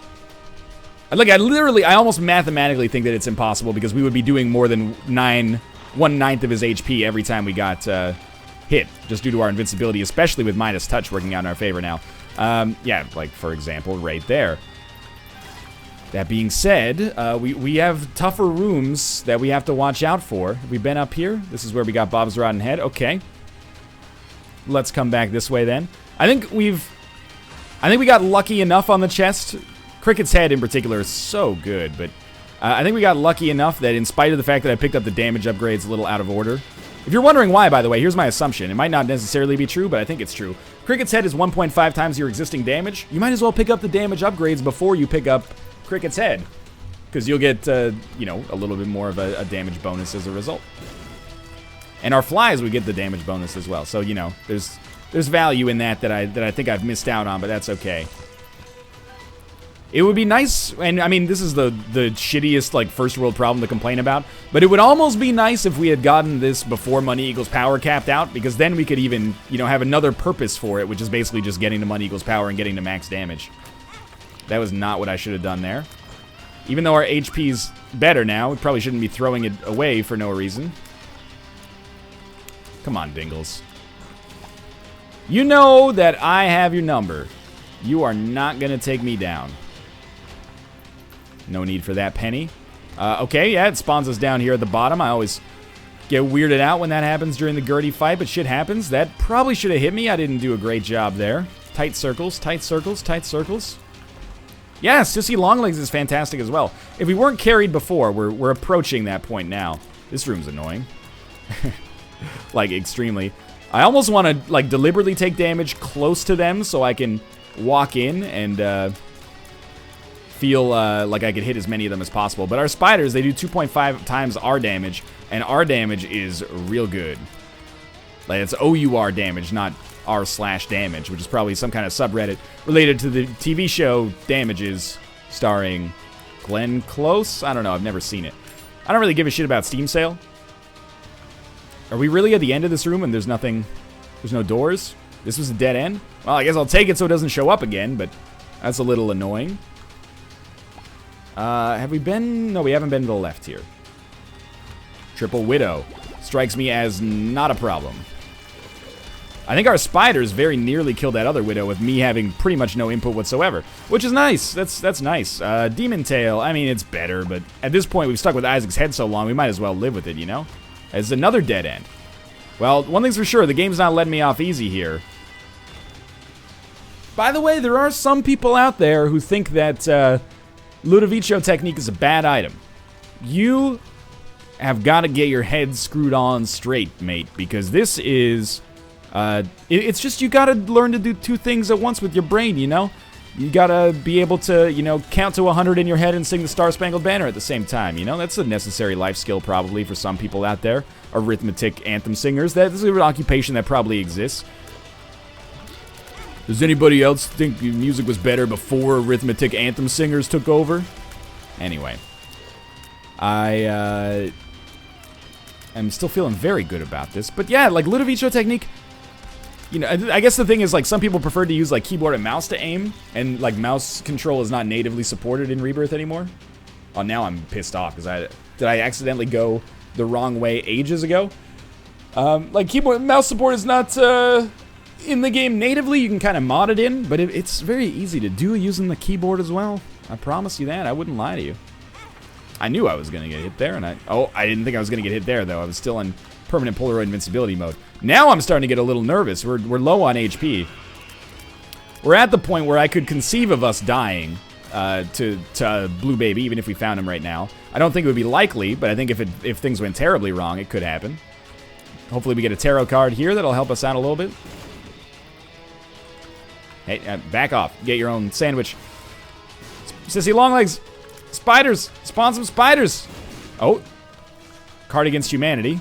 Like, I almost mathematically think that it's impossible because we would be doing more than 1/9 of his HP every time we got hit, just due to our invincibility, especially with Midas Touch working out in our favor now. Yeah, like, for example, right there. That being said, we have tougher rooms that we have to watch out for. Have we been up here? This is where we got Bob's Rotten Head. Okay. Let's come back this way then. I think we got lucky enough on the chest. Cricket's Head in particular is so good, but I think we got lucky enough that in spite of the fact that I picked up the damage upgrades a little out of order. If you're wondering why, by the way, here's my assumption. It might not necessarily be true, but I think it's true. Cricket's Head is 1.5 times your existing damage. You might as well pick up the damage upgrades before you pick up Cricket's Head, because you'll get, you know, a little bit more of a damage bonus as a result. And our flies, we get the damage bonus as well. So, you know, there's value in that I think I've missed out on, but that's okay. It would be nice, and I mean, this is the shittiest, like, first world problem to complain about, but it would almost be nice if we had gotten this before money equals power capped out, because then we could even, you know, have another purpose for it, which is basically just getting to money equals power and getting to max damage. That was not what I should have done there. Even though our HP's better now, we probably shouldn't be throwing it away for no reason. Come on, Dingles. You know that I have your number. You are not going to take me down. No need for that penny. Okay, yeah, it spawns us down here at the bottom. I always get weirded out when that happens during the Gertie fight, but shit happens. That probably should have hit me. I didn't do a great job there. Tight circles, tight circles, tight circles. Yeah, Sissy Longlegs is fantastic as well. If we weren't carried before, we're approaching that point now. This room's annoying. Like, extremely. I almost want to, like, deliberately take damage close to them so I can walk in and, feel like I could hit as many of them as possible. But our spiders, they do 2.5 times our damage, and our damage is real good. Like, it's OUR damage, not r/damage, which is probably some kind of subreddit related to the TV show Damages, starring Glenn Close? I don't know, I've never seen it. I don't really give a shit about Steam Sale. Are we really at the end of this room and there's nothing, there's no doors? This was a dead end? Well, I guess I'll take it so it doesn't show up again, but that's a little annoying. Have we been? No, we haven't been to the left here. Triple Widow strikes me as not a problem. I think our spiders very nearly killed that other Widow with me having pretty much no input whatsoever, which is nice. That's nice. Demon Tail, I mean, it's better, but at this point we've stuck with Isaac's head so long, we might as well live with it, you know? It's another dead end. Well, one thing's for sure, the game's not letting me off easy here. By the way, there are some people out there who think that Ludovico technique is a bad item. You have got to get your head screwed on straight, mate, because this is... it's just you got to learn to do 2 things at once with your brain, you know? You got to be able to, you know, count to 100 in your head and sing the Star-Spangled Banner at the same time, you know? That's a necessary life skill probably for some people out there. Arithmetic anthem singers. This is an occupation that probably exists. Does anybody else think music was better before arithmetic anthem singers took over? Anyway. I am still feeling very good about this. But yeah, like Ludovico technique, you know, I guess the thing is, like, some people prefer to use, like, keyboard and mouse to aim, and, like, mouse control is not natively supported in Rebirth anymore. Oh, now I'm pissed off, because did I accidentally go the wrong way ages ago? Like, keyboard and mouse support is not, in the game natively. You can kind of mod it in, but it's very easy to do using the keyboard as well. I promise you that. I wouldn't lie to you. I knew I was going to get hit there, and I didn't think I was going to get hit there, though. I was still in permanent Polaroid invincibility mode. Now I'm starting to get a little nervous. We're low on HP. We're at the point where I could conceive of us dying to Blue Baby, even if we found him right now. I don't think it would be likely, but I think if things went terribly wrong, it could happen. Hopefully we get a tarot card here that'll help us out a little bit. Hey, back off. Get your own sandwich. Sissy Longlegs. Spiders. Spawn some spiders. Oh. Card against humanity.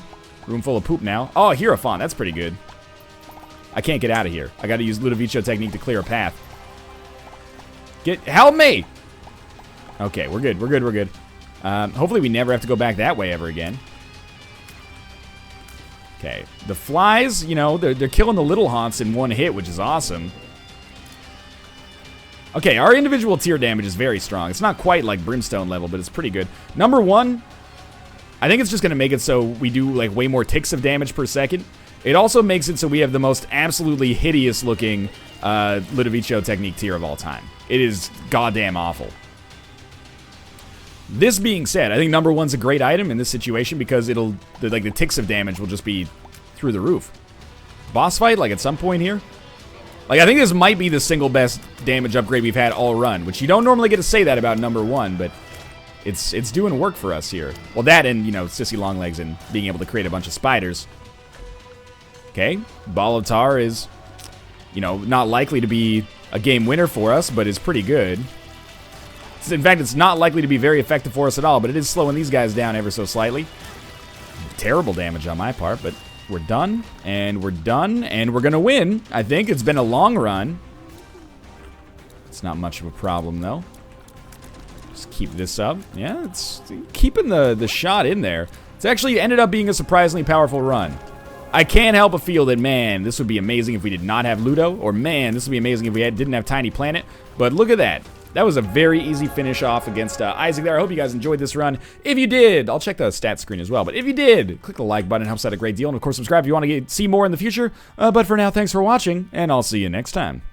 Room full of poop now. Oh, Hierophant. That's pretty good. I can't get out of here. I got to use Ludovico technique to clear a path. Help me! Okay, we're good. We're good. We're good. Hopefully we never have to go back that way ever again. Okay. The flies, you know, they're killing the little haunts in one hit, which is awesome. Okay, our individual tier damage is very strong. It's not quite like Brimstone level, but it's pretty good. Number 1, I think it's just going to make it so we do like way more ticks of damage per second. It also makes it so we have the most absolutely hideous looking Ludovico technique tier of all time. It is goddamn awful. This being said, I think number 1's a great item in this situation because the ticks of damage will just be through the roof. Boss fight, like at some point here. Like, I think this might be the single best damage upgrade we've had all run, which you don't normally get to say that about number 1, but it's doing work for us here. Well, that and, you know, Sissy Longlegs and being able to create a bunch of spiders. Okay, Ball of Tar is, you know, not likely to be a game winner for us, but is pretty good. In fact, it's not likely to be very effective for us at all, but it is slowing these guys down ever so slightly. Terrible damage on my part, but we're done, and we're done, and we're gonna win. I think it's been a long run. It's not much of a problem, though. Just keep this up. Yeah, it's keeping the shot in there. It's actually ended up being a surprisingly powerful run. I can't help but feel that, man, this would be amazing if we did not have Ludo, or man, this would be amazing if we didn't have Tiny Planet. But look at that. That was a very easy finish off against Isaac there. I hope you guys enjoyed this run. If you did, I'll check the stats screen as well. But if you did, click the like button. It helps out a great deal. And, of course, subscribe if you want to see more in the future. But for now, thanks for watching, and I'll see you next time.